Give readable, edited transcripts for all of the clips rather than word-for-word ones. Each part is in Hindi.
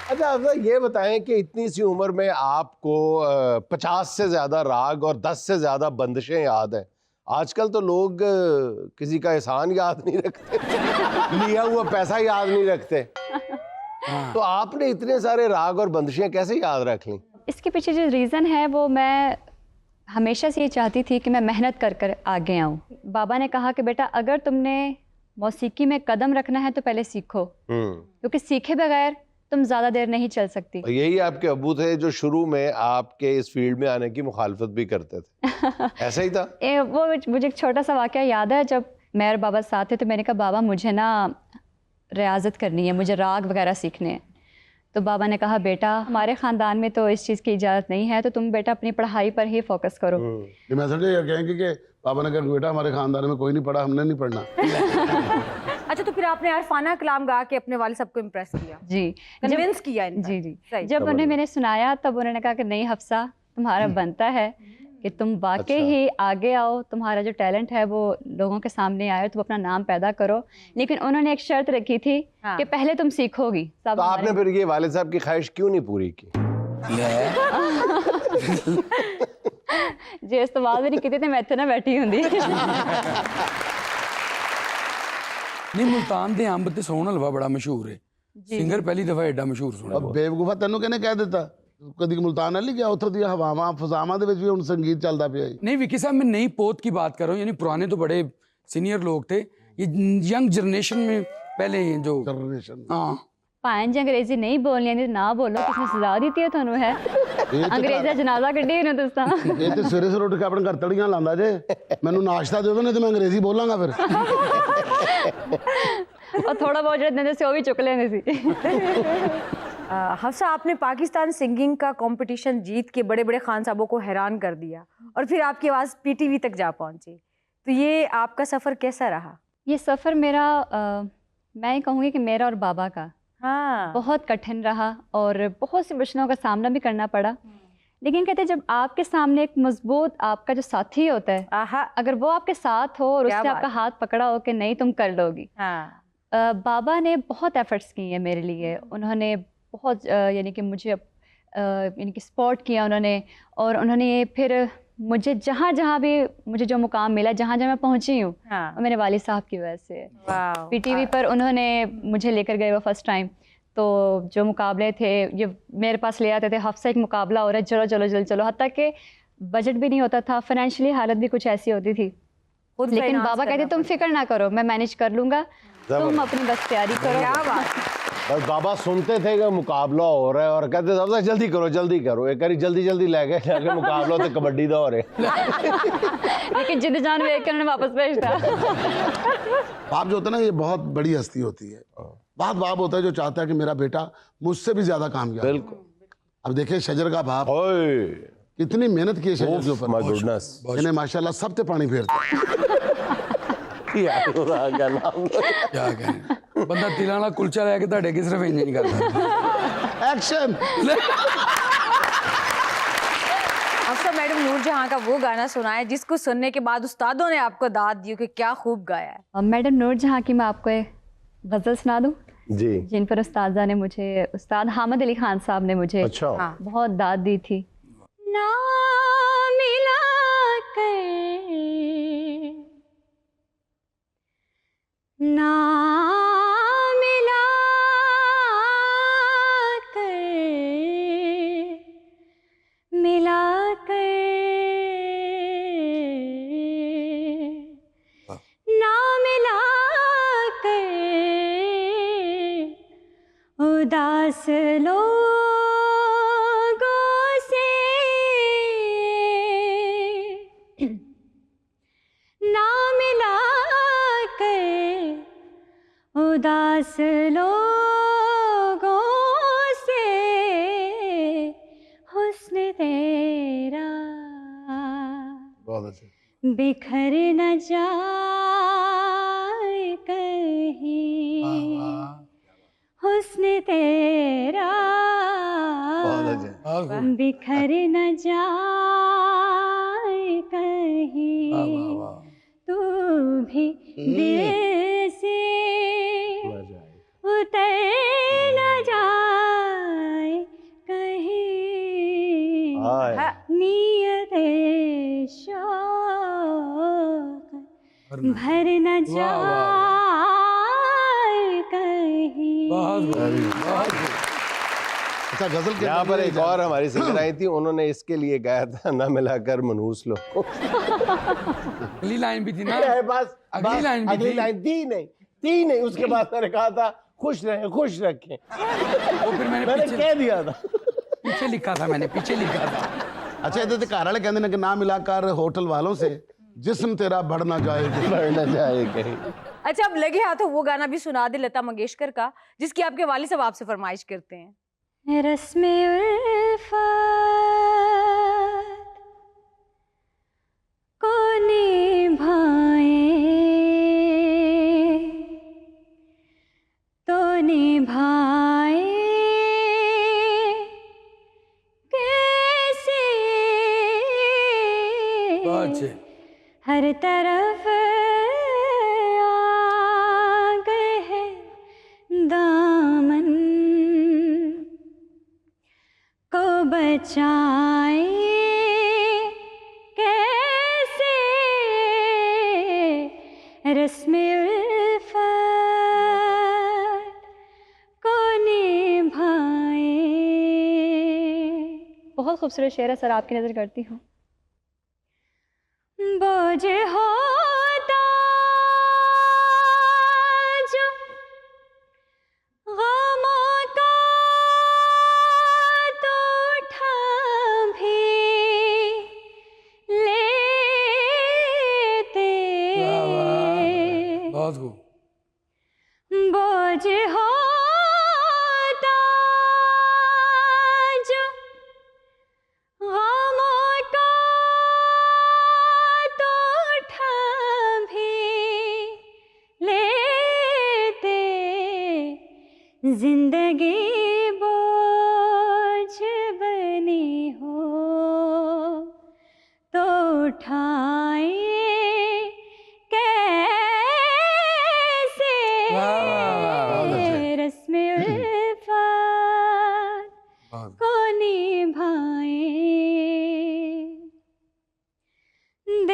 अच्छा आप ये बताएं कि इतनी सी उम्र में आपको 50 से ज्यादा राग और 10 से ज्यादा बंदिशें याद हैं। आजकल तो लोग किसी का एहसान याद नहीं रखते, लिया हुआ पैसा याद नहीं रखते। तो आपने इतने सारे राग और बंदिशें कैसे याद रख ली? इसके पीछे जो रीज़न है वो मैं हमेशा से ये चाहती थी कि मैं मेहनत कर कर आगे आऊँ। बाबा ने कहा कि बेटा अगर तुमने मौसीकी में कदम रखना है तो पहले सीखो, क्योंकि सीखे बगैर तुम ज़्यादा देर नहीं चल सकती। और यही आपके अब्बू थे जो शुरू में आपके इस फील्ड में आने की मुखालफत भी करते थे, ऐसा ही था? वो मुझे एक छोटा सा वाक़या याद है, जब मैं और बाबा साथ थे तो मैंने कहा बाबा मुझे ना रियाज़त करनी है, मुझे राग वगैरह सीखने हैं। तो बाबा ने कहा बेटा हमारे ख़ानदान में तो इस चीज़ की इजाज़त नहीं है, तो तुम बेटा अपनी पढ़ाई पर ही फोकस करो। मैं समझे ये कहेंगे कि पापा ने कहा बेटा हमारे खानदान में कोई नहीं पढ़ा, हमने नहीं पढ़ना। अच्छा, तो फिर आपने अरफाना कलाम गा के अपने वाले सबको इम्प्रेस किया? जी, कन्विंस किया? जी। जब उन्हें मैंने सुनाया तब उन्होंने कहा कि नहीं हफ्सा, तुम्हारा बनता है कि तुम वाकई ही आगे आओ, तुम्हारा जो टैलेंट है वो लोगों के सामने आए, तुम अपना नाम पैदा करो। लेकिन उन्होंने एक शर्त रखी थी कि पहले तुम सीखोगी। तो आपने फिर ये वालिद साहब की ख्वाहिश क्यों नहीं पूरी की? जे इस्तेमाल भी नहीं की थी मैं इत्थे ना बैठी हुंदी। नहीं मुल्तान दे अंब ते सोहन हलवा बड़ा मशहूर है, सिंगर पहली दफा एडा मशहूर सुना। अब बेवकूफा तेनों किहने कह दिता? कदी मुल्तान नहीं गया, उथों दी हवावां फजावां दे विच भी हुण संगीत चलदा पिया। नहीं विकी साहब मैं नई पोत की बात कर रहा हूँ, यानी पुराने तो बड़े सीनियर लोग थे, ये यंग जनरेशन में पहले जो जनरेशन। हाँ भाएं जी अंग्रेजी नहीं बोलनी आंदी ना बोलो, किसने सजा दी है थानू है? अंग्रेजी दा जनाजा कड्ढी ने तुसां। ये ते सवेरे सवेरे उठ के अपने घर तड़ियां लांदा जे, मैनू नाश्ता दे दो नहीं तो मैं अंग्रेजी बोलांगा फिर। और थोड़ा बहुत जो देंदे सी वो भी चुक लेंदे सी। हफ्सा आपने पाकिस्तान सिंगिंग का कंपटीशन जीत के बड़े बड़े खान साहबों को हैरान कर दिया और फिर आपकी आवाज़ पीटीवी तक जा पहुंची, तो ये आपका सफ़र कैसा रहा? ये सफ़र मेरा मैं ये कहूँगी कि मेरा और बाबा का बहुत कठिन रहा और बहुत सी मुश्किलों का सामना भी करना पड़ा। लेकिन कहते हैं जब आपके सामने एक मजबूत आपका जो साथी होता है, अगर वो आपके साथ हो और उसने आपका हाथ पकड़ा हो कि नहीं तुम कर लोगी। बाबा ने बहुत एफर्ट्स किए हैं मेरे लिए, उन्होंने बहुत यानी कि मुझे यानी कि सपोर्ट किया उन्होंने, और उन्होंने फिर मुझे जहाँ जहाँ भी मुझे जो मुकाम मिला, जहाँ जहाँ मैं पहुँची हूँ, मेरे वालिद साहब की वजह से। पीटीवी पर उन्होंने मुझे लेकर गए वो फर्स्ट टाइम, तो जो मुकाबले थे ये मेरे पास ले आते थे, हफ्सा एक मुकाबला हो रहा है, चलो चलो जल्दी चलो, हत्ता कि बजट भी नहीं होता था, फाइनेंशियली हालत भी कुछ ऐसी होती थी। लेकिन बाबा कहते तुम फिक्र ना करो, मैं मैनेज कर लूँगा, तुम अपनी बस तैयारी करो। क्या बात। बस बाबा सुनते थे कि मुकाबला हो रहा है और कहते थे जल्दी करो जल्दी करो, एक बारी जल्दी जल्दी ले गए जाके मुकाबला तो कबड्डी का हो रहा है। लेकिन जिद जान देख के उन्होंने वापस भेजता। बाप जो होता है ना ये बहुत बड़ी हस्ती होती है, बहुत बाप होता है जो चाहता है कि मेरा बेटा मुझसे भी ज्यादा कामयाब। बिल्कुल। अब देखिए शजर का बाप कितनी मेहनत की है शजर के ऊपर, इन्हें माशाल्लाह सब ते पानी फेरता। क्या कहें, बंदा तिलाना कुलचा लेके ਤੁਹਾਡੇ की सिर्फ इंज नहीं करता। एक्शन। हफ्सा मैडम नूरजहां का वो गाना सुनाए जिसको सुनने के बाद उस्तादों ने आपको दाद दी कि क्या खूब गाया है। मैडम नूरजहां की मैं आपको एक गज़ल सुना दूं जी, जिन पर उस्तादा ने मुझे, उस्ताद हामिद अली खान साहब ने मुझे बहुत दाद दी थी। ना मिला ना मिला कर, मिला कर, ना मिला कर, उदास लोगों से ना मिला कर, उदास लोगों से हुस्न तेरा बिखर न जाए कहीं, हुस्न तेरा बिखर न जाए कहीं, तू भी दिल से उतर न जाए हाय। नीयत शौक भर न वाह, वाह, जाए कहीं। बहुत खूब, बहुत खूब। अच्छा गजल के यहाँ अंदर पर ये एक और हमारी सिंगर आई थी, उन्होंने इसके लिए गाया था ना मिलाकर मनहूस लो। अगली लाइन भी थी ना, बस अगली लाइन भी अगली थी। लाइन थी नहीं, उसके बाद मैंने कहा था खुश रहें, खुश रखें। वो फिर मैंने मैंने पीछे कह दिया था। पीछे लिखा था, मैंने पीछे लिखा था। अच्छा इधर घर वाले कहते हैं कि ना मिलाकर होटल वालों से जिस्म तेरा बढ़ ना जाए। बढ़ना चाहे कहीं। अच्छा, अब लगे हाथों वो गाना भी सुना दे लता मंगेशकर का, जिसकी आपके वालिद साहब आपसे फरमाइश करते हैं। रस्मे उल्फत को निभाए तो निभाए कैसे, बहुत अच्छे। हर तरफ आग है दामन को बचाए कैसे, रस्मे उल्फत को निभाए। बहुत खूबसूरत शेर है सर, आपकी नजर करती हूँ। बोझ होता जो गमों का तो उठा भी लेते, वाह, वाह, बहुत खूब। बोझ होता जो गमों का तो उठा भी लेते, जिंदगी बोझ बनी हो तो उठाए कैसे, वाह, वाह, वाह, रस्मे उल्फत बहुत। को निभाए। देना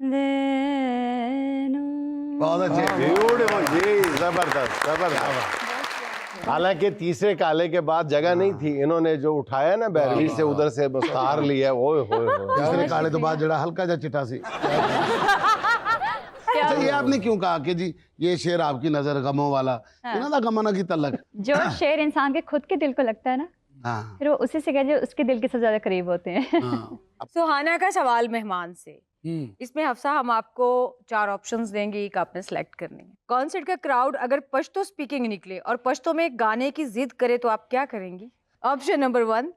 देना बहुत अच्छे। ब्यूटीफुल जी, जबरदस्त जबरदस्त। हालांकि तीसरे काले के बाद जगह नहीं थी, इन्होंने जो उठाया ना बैरवी से उधर से मुस्तार लिया। ओए होए होए। तीसरे काले तो बाद जड़ा हल्का जा चिटा सी। अच्छा ये आपने क्यों कहा कि जी ये शेर आपकी नजर गमों वाला, इन्हां दा गमां ना की तलक। जो शेर इंसान के खुद के दिल को लगता है ना, हाँ फिर वो उसी से कहते उसके दिल के सबसे ज्यादा करीब होते हैं। हाँ। सुहाना का सवाल मेहमान से। हम्म, इसमें हफ्सा हम आपको 4 ऑप्शंस देंगे, एक आपने सेलेक्ट करने हैं। कॉन्सर्ट का क्राउड अगर पश्तो स्पीकिंग निकले और पश्तो में एक गाने की जिद करे तो आप क्या करेंगी? ऑप्शन नंबर 1,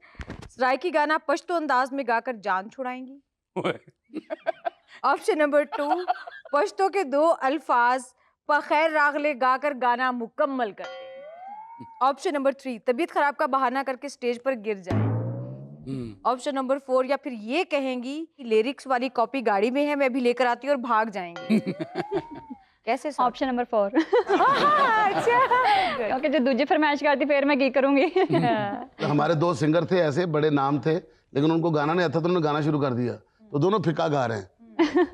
सराइकी गाना पश्तो अंदाज में गाकर जान छुड़ाएंगी। ऑप्शन नंबर 2, पश्तो के 2 अल्फाज पखैर रागले गाकर गाना मुकम्मल कर देंगी। ऑप्शन नंबर 3, तबीयत खराब का बहाना करके स्टेज पर गिर जाए। ऑप्शन नंबर 4, या फिर ये कहेंगी कि लिरिक्स वाली कॉपी गाड़ी में है, मैं भी लेकर आती हूँ और भाग जाएंगी। कैसे साहब? Option number 4। अच्छा, क्योंकि जो दूसरी फरमाइश करती फिर मैं की करूंगी। हमारे 2 सिंगर थे ऐसे, बड़े नाम थे, लेकिन उनको गाना नहीं आता तो उन्होंने गाना शुरू कर दिया, तो दोनों फिका गा रहे हैं।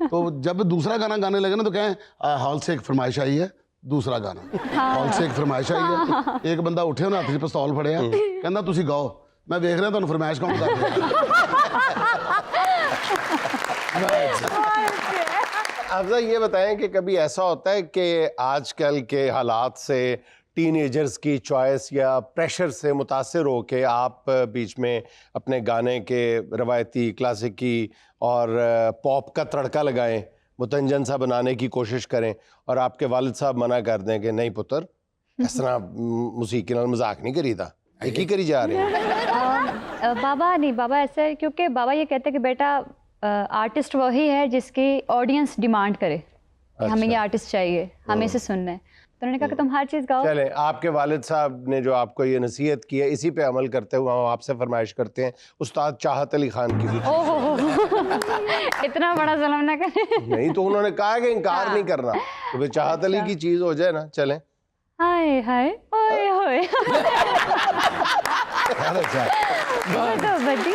तो जब दूसरा गाना गाने लगे ना तो कहें हॉल से एक फरमाइश आई है, दूसरा गाना हॉल से एक फरमाइश आई है। एक बंदा उठे उन्हें हाथ 'ਚ पिस्तौल फड़िया, कहना तुसी गाओ, मैं देख रहा तुहानू फरमाइश कौन कर रहा। अफजा ये बताएं कि कभी ऐसा होता है कि आजकल के हालात से टीनेजर्स की चॉइस या प्रेशर से मुतासर हो के आप बीच में अपने गाने के रवायती क्लासिकी और पॉप का तड़का लगाएं, मुतंजन सा बनाने की कोशिश करें और आपके वालिद साहब मना कर दें कि नहीं पुत्र इस तरह मुसीकी नाल मजाक नहीं करीदा, एक ही करी जा रहे हैं। बाबा नहीं, बाबा ऐसा है क्योंकि बाबा ये कहते हैं कि बेटा आर्टिस्ट वही है जिसकी ऑडियंस डिमांड करे कि हमें ये आर्टिस्ट चाहिए, हमें इसे सुनना है, तो उन्होंने कहा कि तुम हर चीज़ गाओ। चले, आपके वालिद साहब ने जो आपको ये नसीहत की है, इसी पे अमल करते हुए हम आपसे फरमाइश करते हैं उस्ताद चाहत अली खान की भी। ओहो इतना बड़ा जुल्म ना करें। नहीं तो उन्होंने कहा कि इनकार नहीं करना, तो फिर चाहत अली की चीज हो जाए ना। चलें। हाय हाय ओए होए अच्छा। बदी